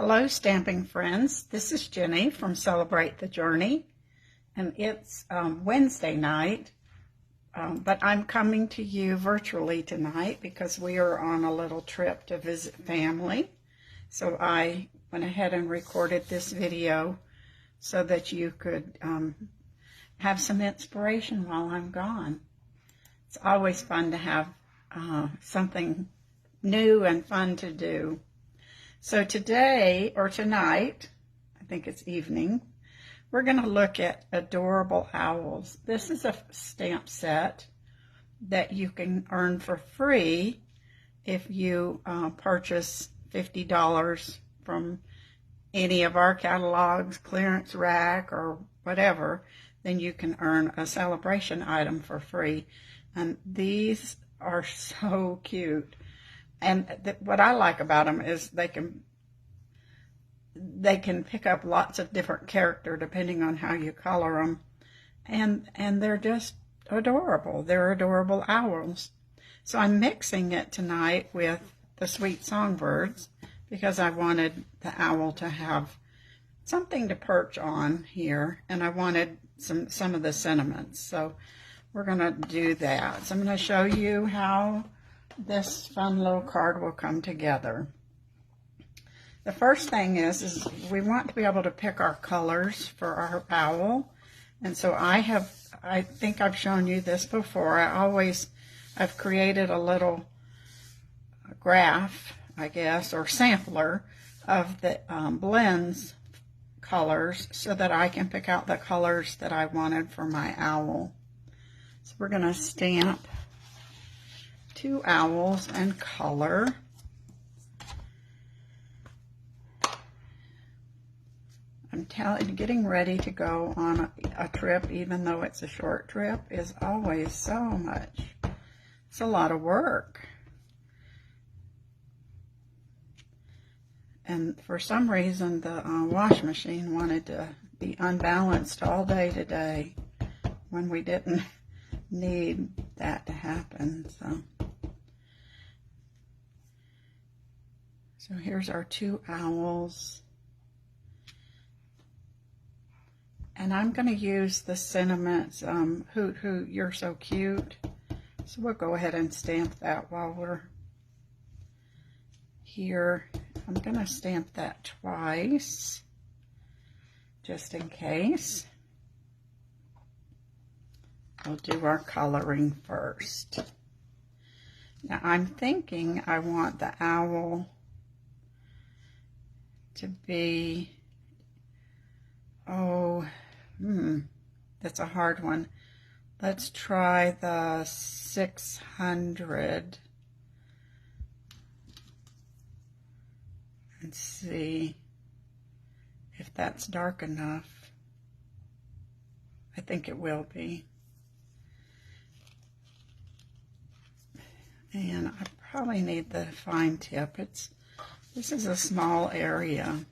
Hello, stamping friends. This is Jenny from Celebrate the Journey, and it's Wednesday night, but I'm coming to you virtually tonight because we are on a little trip to visit family. So I went ahead and recorded this video so that you could have some inspiration while I'm gone. It's always fun to have something new and fun to do. So today, or tonight, I think it's evening, we're going to look at adorable owls. This is a stamp set that you can earn for free if you purchase $50 from any of our catalogs, clearance rack, or whatever. Then you can earn a celebration item for free. And these are so cute. And what I like about them is they can pick up lots of different character depending on how you color them, and they're just adorable. They're adorable owls. So I'm mixing it tonight with the Sweet Songbirds because I wanted the owl to have something to perch on here, and I wanted some of the sentiments. So we're going to do that. So I'm going to show you how this fun little card will come together. The first thing is we want to be able to pick our colors for our owl. And so I think I've shown you this before. I've created a little graph, I guess, or sampler of the blends colors so that I can pick out the colors that I wanted for my owl. So we're going to stamp 2 owls and color. I'm telling you, getting ready to go on a trip, even though it's a short trip, is always so much. It's a lot of work. And for some reason, the wash machine wanted to be unbalanced all day today when we didn't need that to happen. So here's our 2 owls. And I'm going to use the sentiments, Hoot Hoot, You're So Cute. So we'll go ahead and stamp that while we're here. I'm going to stamp that twice, just in case. We'll do our coloring first. Now I'm thinking I want the owl to be, that's a hard one. Let's try the 600 and see if that's dark enough. I think it will be. And I probably need the fine tip. This is a small area.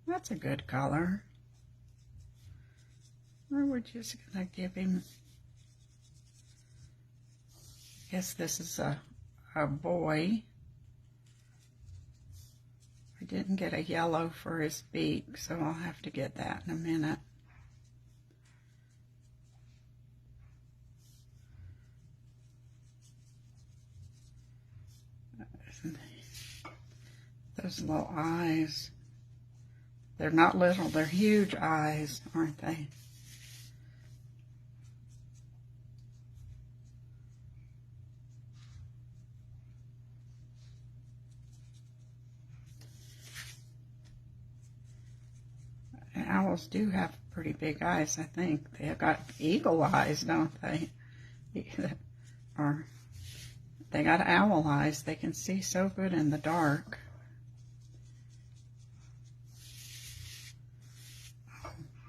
That's a good color. Or we're just going to give him, I guess this is a boy. I didn't get a yellow for his beak, so I'll have to get that in a minute. Those little eyes. They're not little, they're huge eyes, aren't they? And owls do have pretty big eyes, I think. They've got eagle eyes, don't they? Or they got owl eyes. They can see so good in the dark.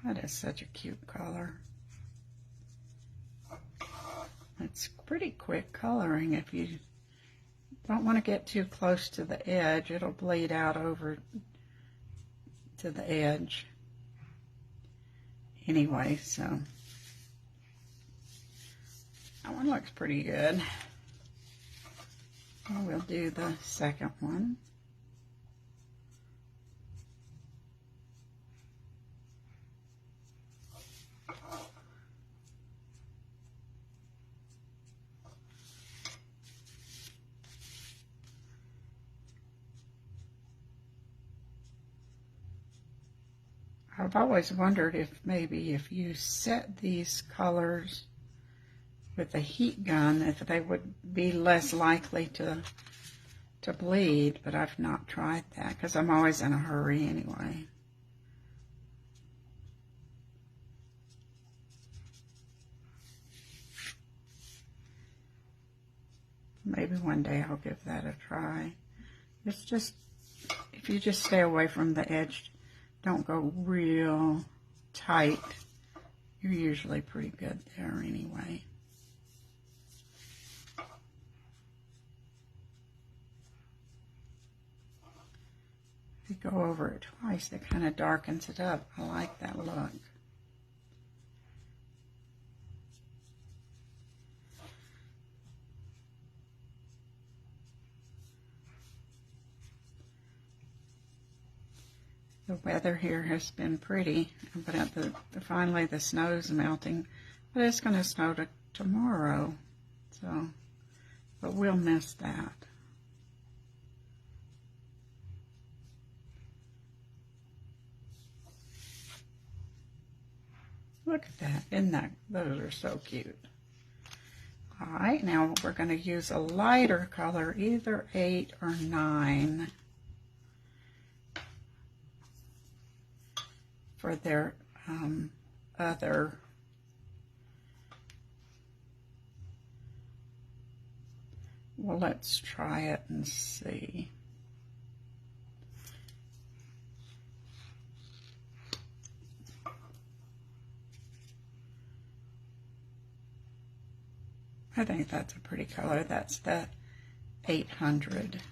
That is such a cute color. It's pretty quick coloring. If you don't want to get too close to the edge, it'll bleed out over to the edge. Anyway, so that one looks pretty good. We'll do the second one. I've always wondered if maybe if you set these colors with a heat gun, if they would be less likely to bleed, but I've not tried that because I'm always in a hurry anyway. Maybe one day I'll give that a try. It's just, if you just stay away from the edge, don't go real tight, you're usually pretty good there anyway. If you go over it twice, it kind of darkens it up. I like that look. The weather here has been pretty, but finally the snow's melting. But it's going to snow tomorrow, so, but we'll miss that. Look at that, isn't that, those are so cute. All right, now we're going to use a lighter color, either 8 or 9. For their other well, let's try it and see. I think that's a pretty color. That's the 800.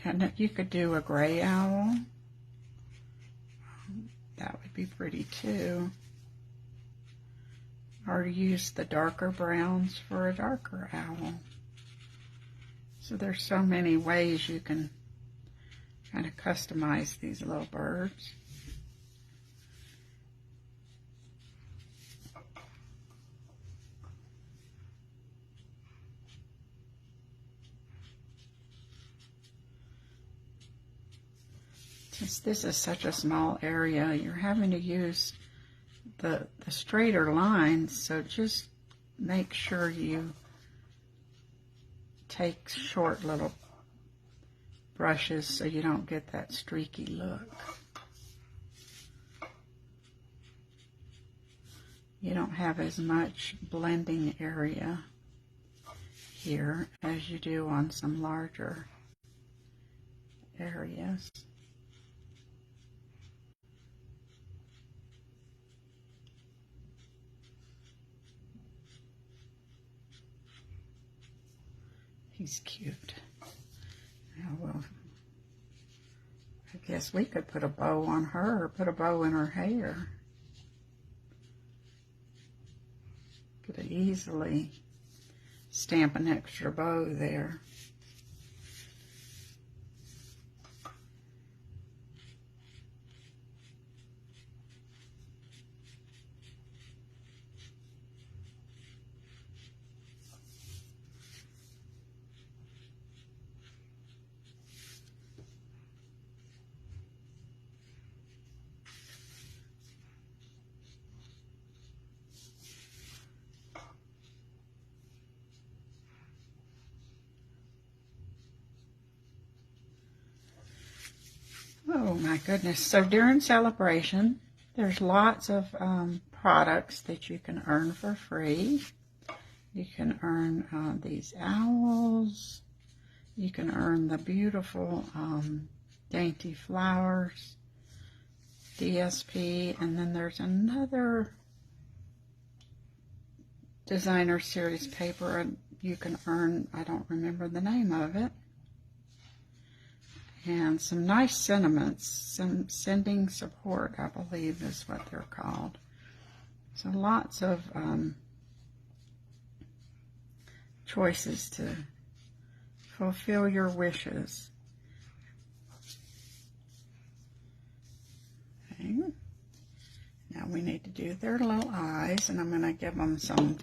And you could do a gray owl. That would be pretty too. Or use the darker browns for a darker owl. So there's so many ways you can kind of customize these little birds. Since this is such a small area, you're having to use the straighter lines, so just make sure you take short little brushes so you don't get that streaky look. You don't have as much blending area here as you do on some larger areas. He's cute. Now, well, I guess we could put a bow on her or put a bow in her hair. Could easily stamp an extra bow there. Oh my goodness. So during celebration, there's lots of products that you can earn for free. You can earn these owls. You can earn the beautiful dainty flowers, DSP, and then there's another designer series paper you can earn, I don't remember the name of it. And some nice sentiments, some sending support, I believe is what they're called. So lots of choices to fulfill your wishes. Okay. Now we need to do their little eyes, and I'm going to give them some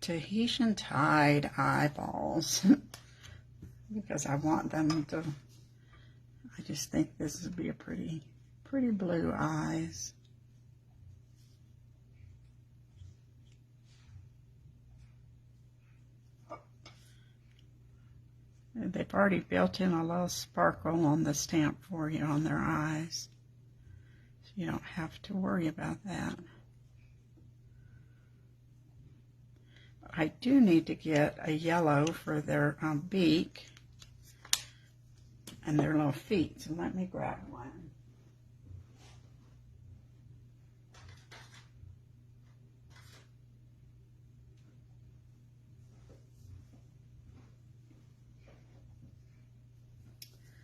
Tahitian Tide eyeballs because I want them to, I just think this would be a pretty blue eyes. They've already built in a little sparkle on the stamp for you on their eyes, so you don't have to worry about that. I do need to get a yellow for their beak and their little feet, so let me grab one.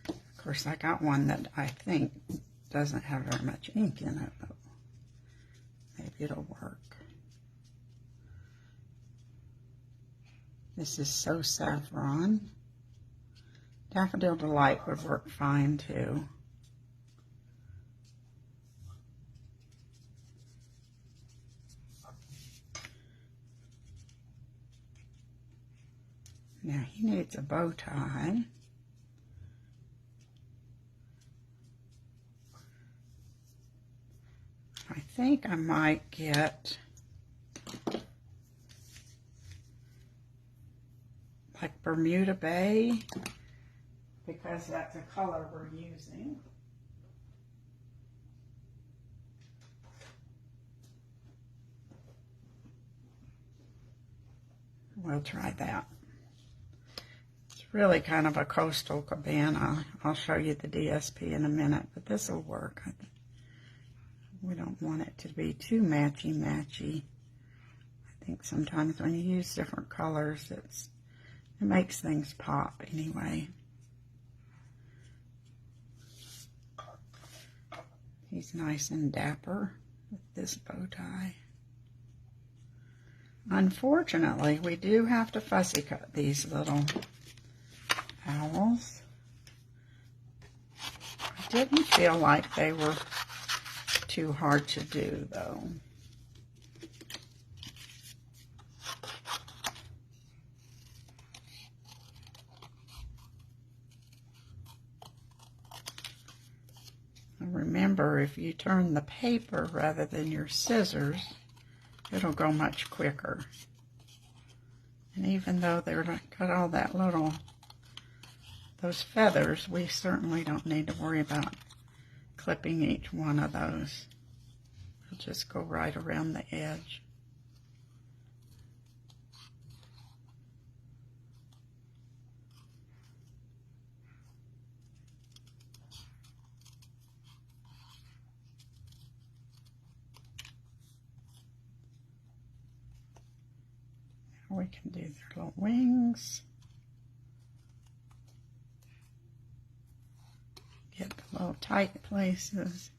Of course, I got one that I think doesn't have very much ink in it, but maybe it'll work. This is So Saffron. Daffodil Delight would work fine too. Now he needs a bow tie. I think I might get like Bermuda Bay, because that's a color we're using. We'll try that. It's really kind of a coastal cabana. I'll show you the DSP in a minute, but this will work. We don't want it to be too matchy-matchy. I think sometimes when you use different colors, it makes things pop anyway. He's nice and dapper with this bow tie. Unfortunately, we do have to fussy cut these little owls. I didn't feel like they were too hard to do, though. Remember, if you turn the paper rather than your scissors, it'll go much quicker. And even though they're got all that little, those feathers, we certainly don't need to worry about clipping each one of those. We'll just go right around the edge. Now we can do their little wings. Get the little tight places.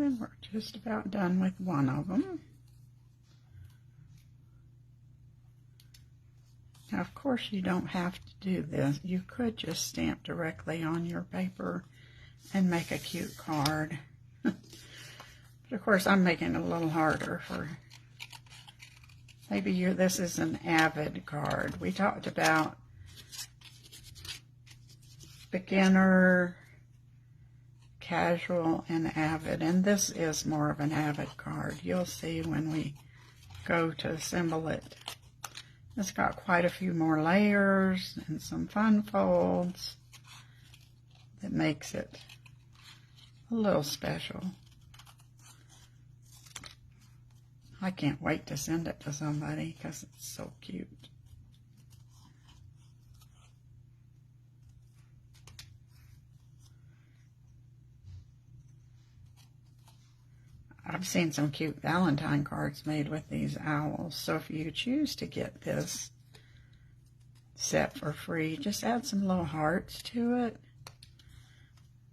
And we're just about done with one of them. Now, of course, you don't have to do this. You could just stamp directly on your paper and make a cute card. But of course, I'm making it a little harder for maybe you. This is an avid card. We talked about beginner, casual, and avid, and this is more of an avid card. You'll see when we go to assemble it It's got quite a few more layers and some fun folds that makes it a little special. I can't wait to send it to somebody because it's so cute. I've seen some cute Valentine cards made with these owls. So if you choose to get this set for free, just add some little hearts to it.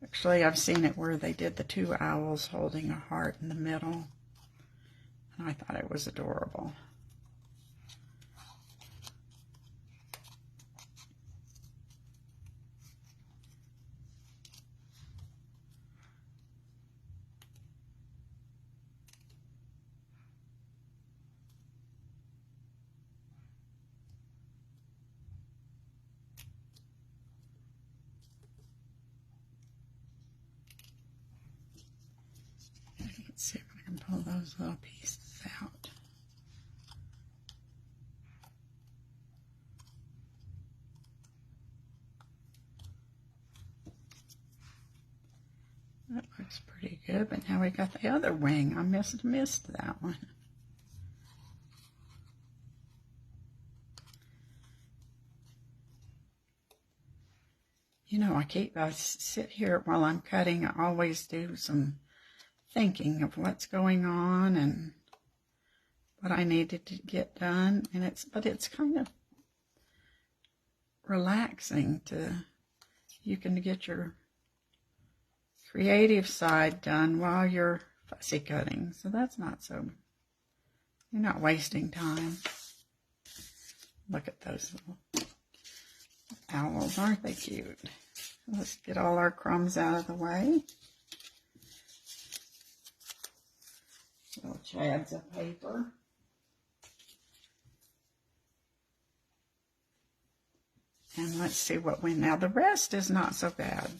Actually, I've seen it where they did the two owls holding a heart in the middle. And I thought it was adorable. Let's see if I can pull those little pieces out. That looks pretty good, but now we got the other wing. I missed that one. You know, I sit here while I'm cutting, I always do some thinking of what's going on and what I needed to get done, and but it's kind of relaxing you can get your creative side done while you're fussy cutting. So that's not so, you're not wasting time. Look at those little owls, aren't they cute? Let's get all our crumbs out of the way. Little chads of paper. And let's see what now the rest is not so bad.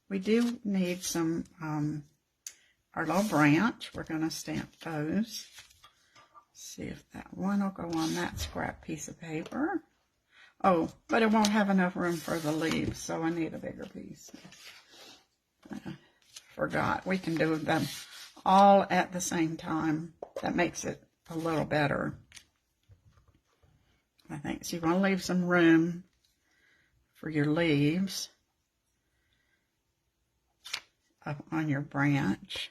We do need some, our little branch. We're going to stamp those. See if that one will go on that scrap piece of paper. Oh, but it won't have enough room for the leaves, so I need a bigger piece. Forgot. We can do them all at the same time. That makes it a little better, I think. So you want to leave some room for your leaves up on your branch.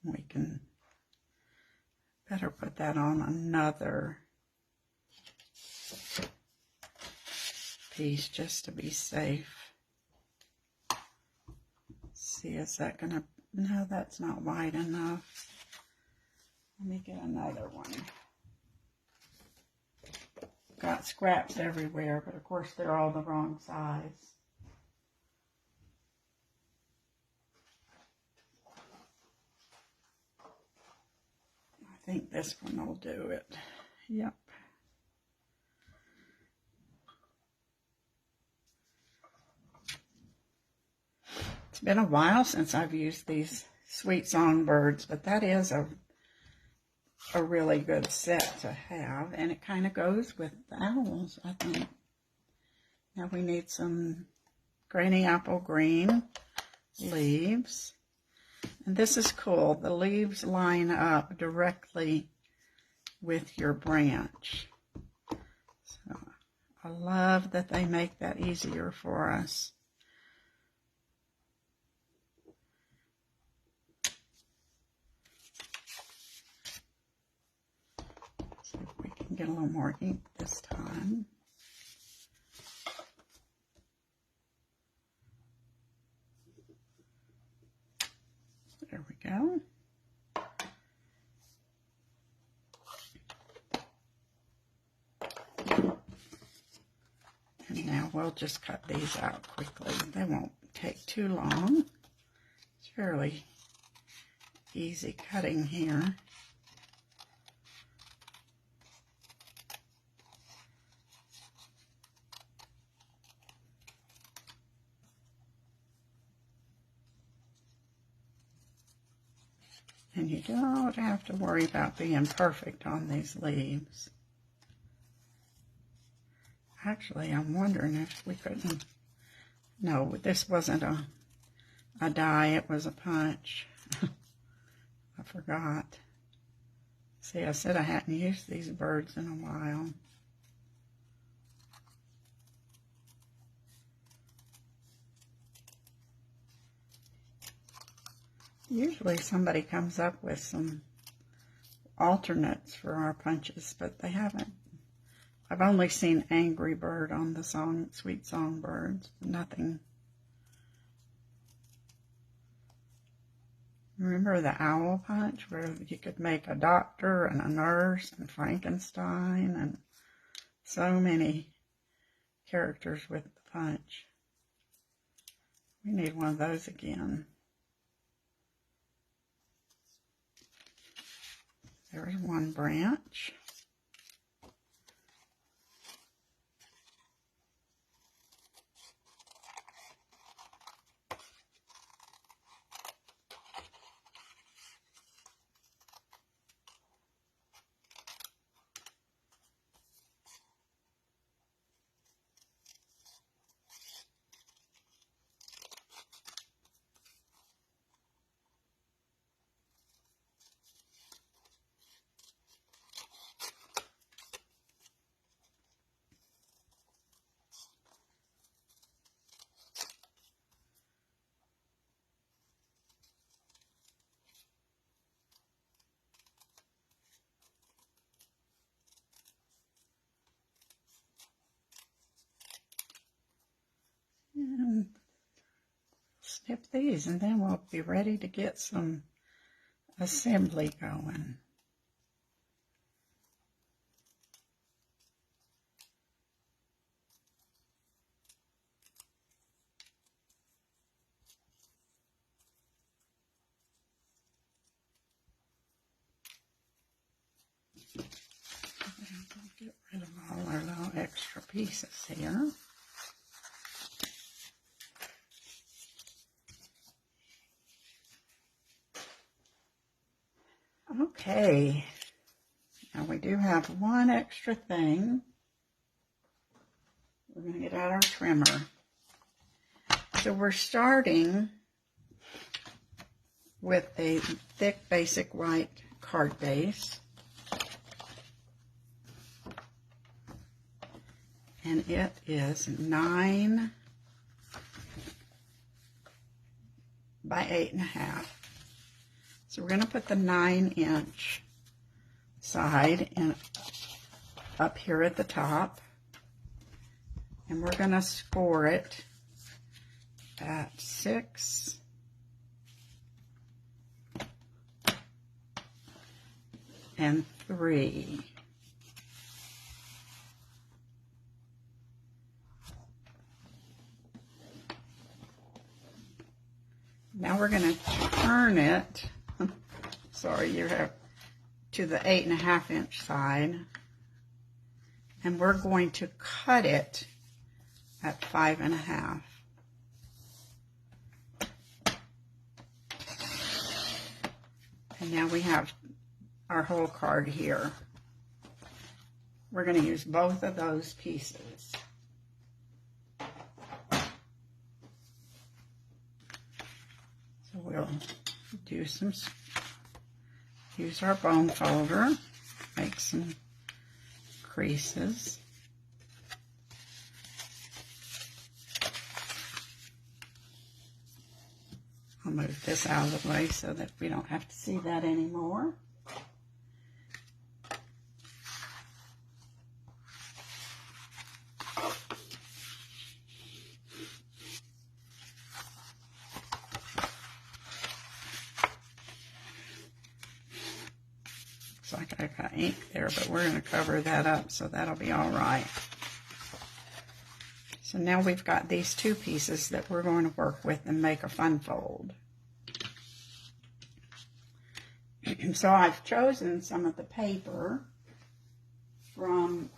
We can better put that on another piece just to be safe. See, is that gonna, no, that's not wide enough. Let me get another one. Got scraps everywhere, but of course they're all the wrong size. I think this one will do it. Yep. It's been a while since I've used these Sweet Songbirds, but that is a really good set to have, and it kind of goes with the owls, I think. Now we need some Granny Apple Green leaves. And this is cool. The leaves line up directly with your branch. So I love that they make that easier for us. See if we can get a little more ink this time. There we go. And now we'll just cut these out quickly. They won't take too long. It's fairly easy cutting here. And and you don't have to worry about being perfect on these leaves. Actually, I'm wondering if we couldn't... No, this wasn't a die, it was a punch. I forgot. See, I said I hadn't used these birds in a while. Usually somebody comes up with some alternates for our punches, but they haven't. I've only seen Angry Bird on the Sweet Songbirds, nothing. Remember the owl punch, where you could make a doctor and a nurse and Frankenstein and so many characters with the punch. We need one of those again. There's one branch. And snip these, and then we'll be ready to get some assembly going. Get rid of all our little extra pieces here. Okay, now we do have one extra thing. We're going to get out our trimmer. So we're starting with a thick basic white card base. And it is 9 by 8.5. So we're going to put the 9-inch side in up here at the top, and we're going to score it at 6 and 3. Now we're going to turn it, sorry, you have to the 8.5-inch side, and we're going to cut it at 5.5. And now we have our whole card here. We're going to use both of those pieces. So we'll do some, use our bone folder, make some creases. I'll move this out of the way so that we don't have to see that anymore. Looks like I got ink there, but we're going to cover that up, so that'll be all right. So now we've got these two pieces that we're going to work with and make a fun fold. So I've chosen some of the paper from,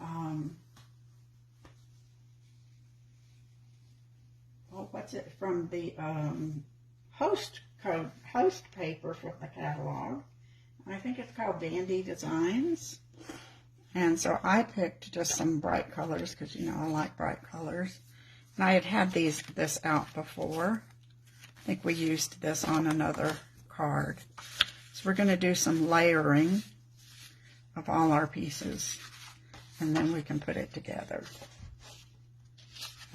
from the host paper from the catalog. I think it's called Dandy Designs. And so I picked just some bright colors because, you know, I like bright colors. And I had this out before. I think we used this on another card. So we're going to do some layering of all our pieces. And then we can put it together.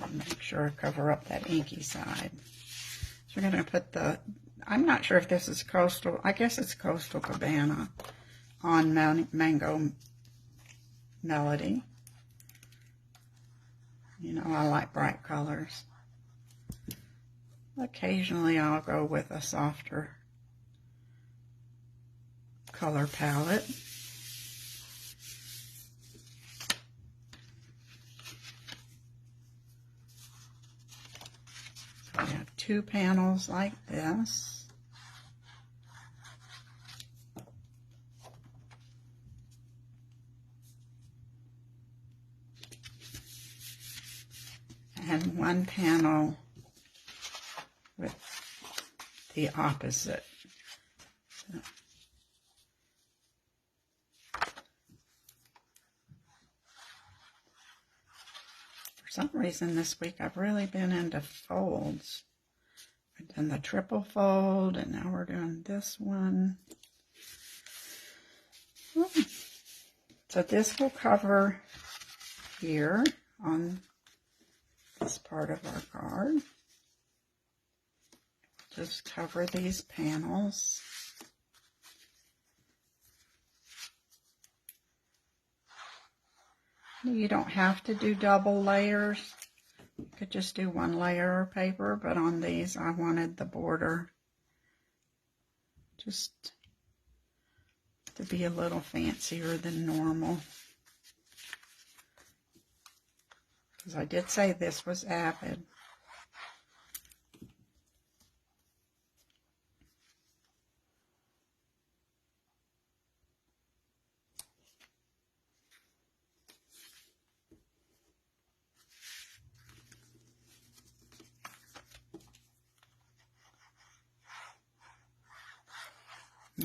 I'll make sure I cover up that inky side. So we're going to put I'm not sure if this is Coastal, I guess it's Coastal Cabana on Mango Melody. You know, I like bright colors. Occasionally I'll go with a softer color palette. So we have 2 panels like this. And 1 panel with the opposite. So, for some reason this week I've really been into folds. I've done the triple fold, and now we're doing this one. So this will cover here on this part of our card. Just cover these panels. You don't have to do double layers. You could just do 1 layer of paper, but on these I wanted the border just to be a little fancier than normal. Because I did say this was Avid.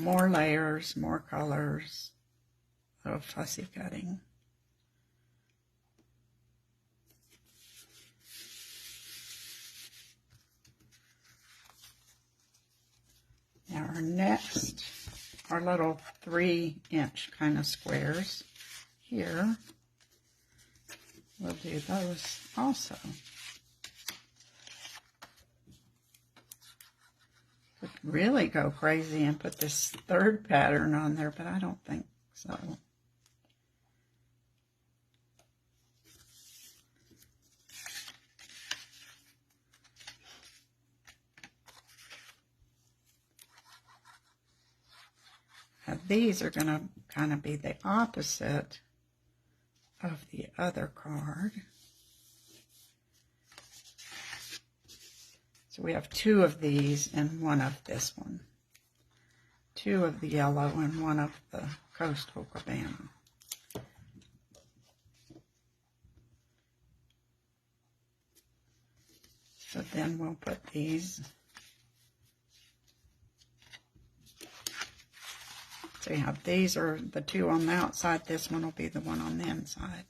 More layers, more colors, a little fussy cutting. Now our little 3-inch kind of squares here, we'll do those also. Could really go crazy and put this 3rd pattern on there, but I don't think so. Now these are going to kind of be the opposite of the other card. So we have 2 of these and 1 of this one. 2 of the yellow and 1 of the Coastal Cabana. So then we'll put these. So you have these are the 2 on the outside. This one will be the one on the inside.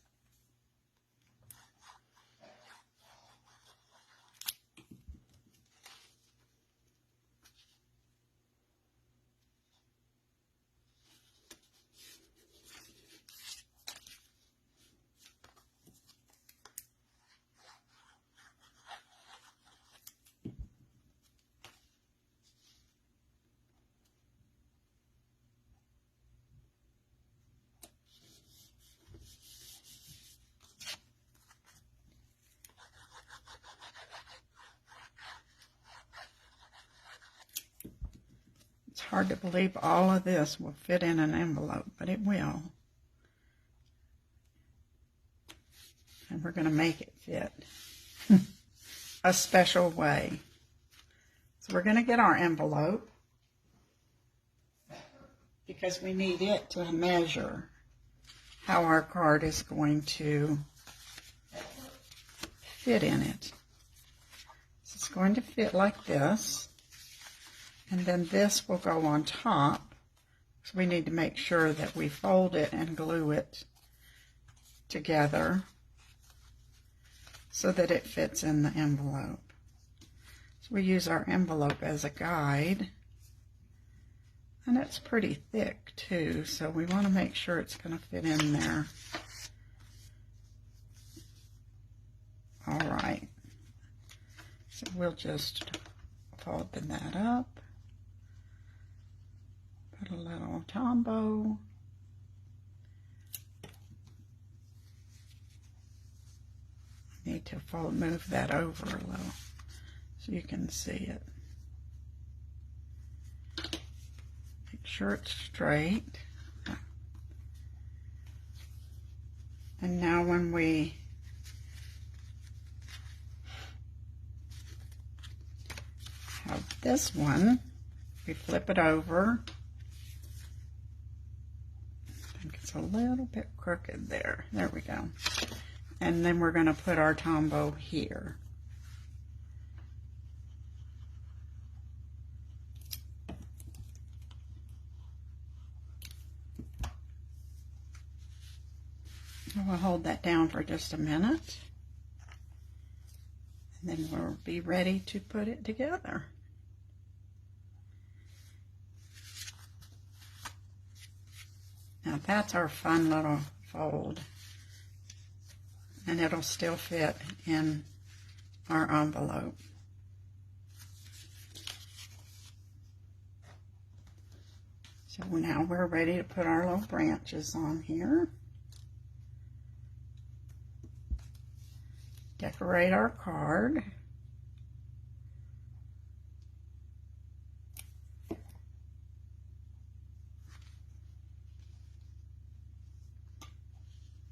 It's hard to believe all of this will fit in an envelope, but it will. And we're going to make it fit a special way. So we're going to get our envelope because we need it to measure how our card is going to fit in it. So it's going to fit like this. And then this will go on top. So we need to make sure that we fold it and glue it together so that it fits in the envelope. So we use our envelope as a guide, and it's pretty thick too, so we want to make sure it's going to fit in there. All right, so we'll just fold that up, put a little Tombow, need to move that over a little so you can see it. Make sure it's straight. And now when we have this one, we flip it over. I think it's a little bit crooked there. There we go. And then we're going to put our Tombow here. We'll hold that down for just a minute, and then we'll be ready to put it together. Now that's our fun little fold, and it'll still fit in our envelope. So now we're ready to put our little branches on here. Decorate our card.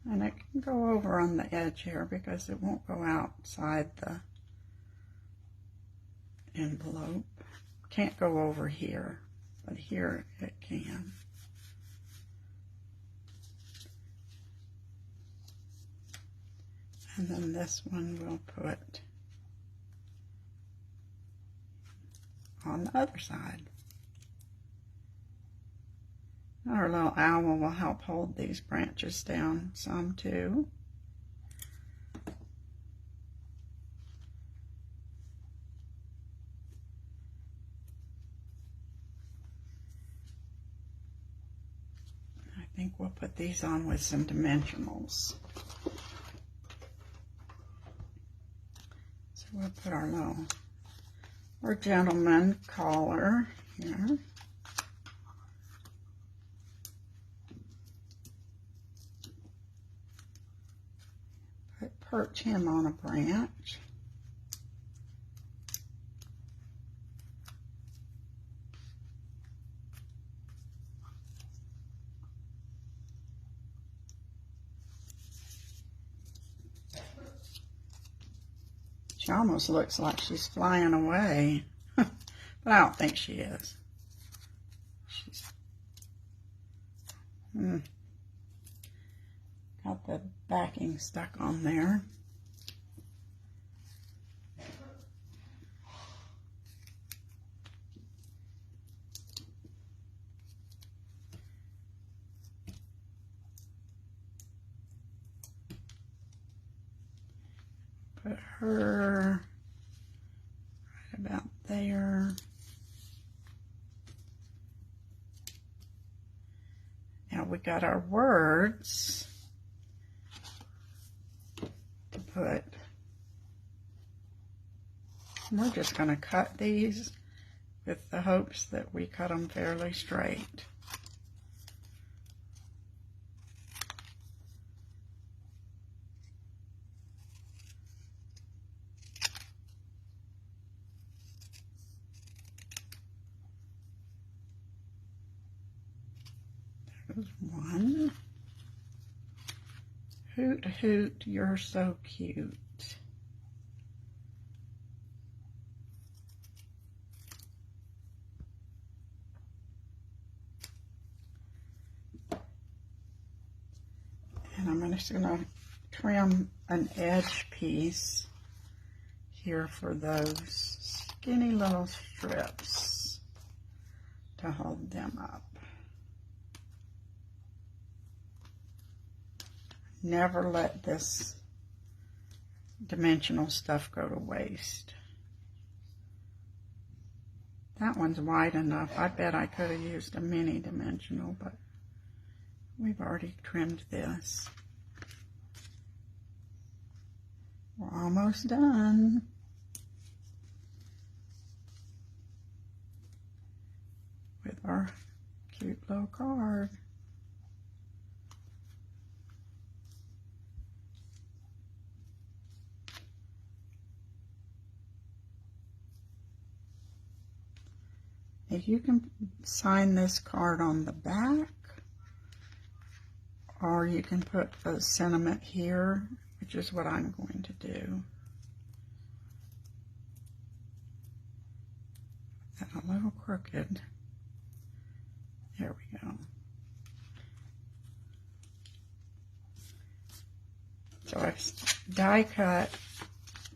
And it can go over on the edge here because it won't go outside the envelope. Can't go over here, but here it can. And then this one we'll put on the other side. Our little owl will help hold these branches down some too. I think we'll put these on with some dimensionals. So we'll put our little, our gentleman collar here. Perch him on a branch. She almost looks like she's flying away, but I don't think she is. She's got the backing stuck on there. Put her right about there. Now we got our words to put. We're just going to cut these with the hopes that we cut them fairly straight. There's one. Hoot, hoot, you're so cute. And I'm just going to trim an edge piece here for those skinny little strips to hold them up. never let this dimensional stuff go to waste. That one's wide enough. I bet I could have used a mini dimensional, but we've already trimmed this. We're almost done. With our cute little card. If you can sign this card on the back, or you can put the sentiment here, which is what I'm going to do. And a little crooked. There we go. So I've die cut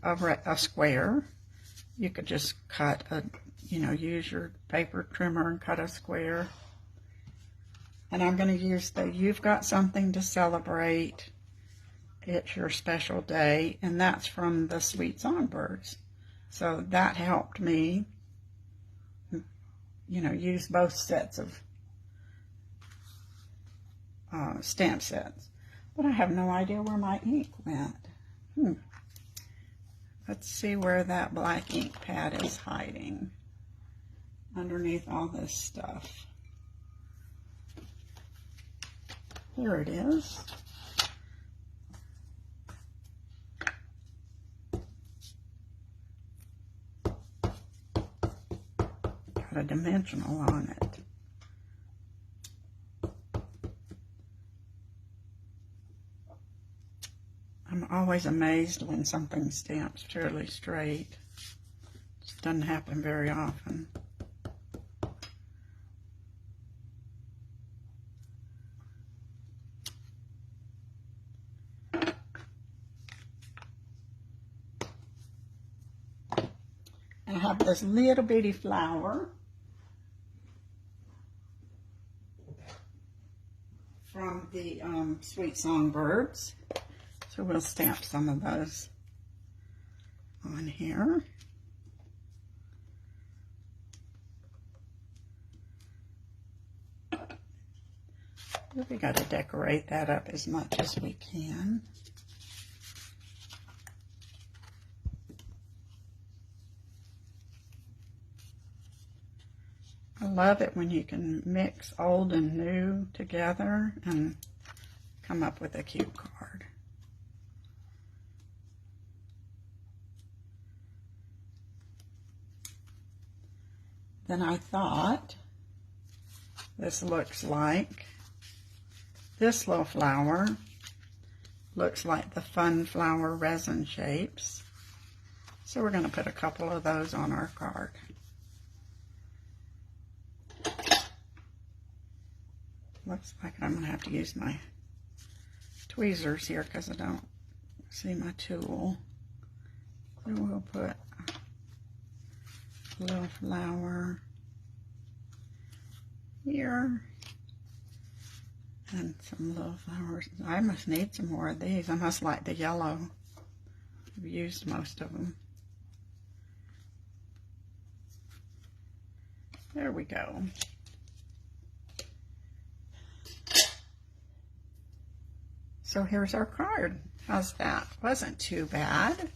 a square. You could just cut a, use your paper trimmer and cut a square. And I'm going to use the You've Got Something to Celebrate. It's your special day. And that's from the Sweet Songbirds. So that helped me, use both sets of stamp sets. But I have no idea where my ink went. Let's see where that black ink pad is hiding underneath all this stuff. Here it is. Got a dimensional on it. I'm always amazed when something stamps fairly straight. It doesn't happen very often. And I have this little bitty flower from the Sweet Songbirds. So we'll stamp some of those on here. We got to decorate that up as much as we can. I love it when you can mix old and new together and come up with a cute card. Then I thought this looks like, this little flower looks like the Fun Flower resin shapes. So we're going to put a couple of those on our card. Looks like I'm going to have to use my tweezers here because I don't see my tool. So we'll put a little flower here and some little flowers. I must need some more of these. I must like the yellow. I've used most of them. There we go. So here's our card. How's that? Wasn't too bad.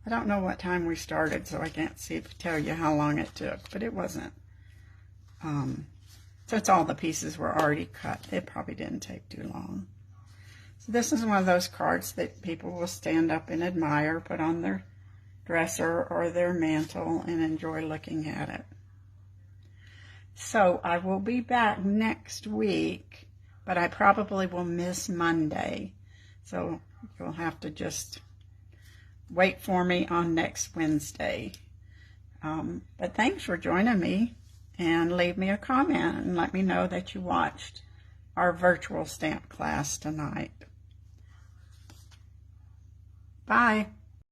I don't know what time we started, so I can't tell you how long it took, but it wasn't. Since all the pieces were already cut, it probably didn't take too long. So this is one of those cards that people will stand up and admire, put on their dresser or their mantle, and enjoy looking at it. So I will be back next week, but I probably will miss Monday. So you'll have to just wait for me on next Wednesday. But thanks for joining me, and leave me a comment and let me know that you watched our virtual stamp class tonight. Bye.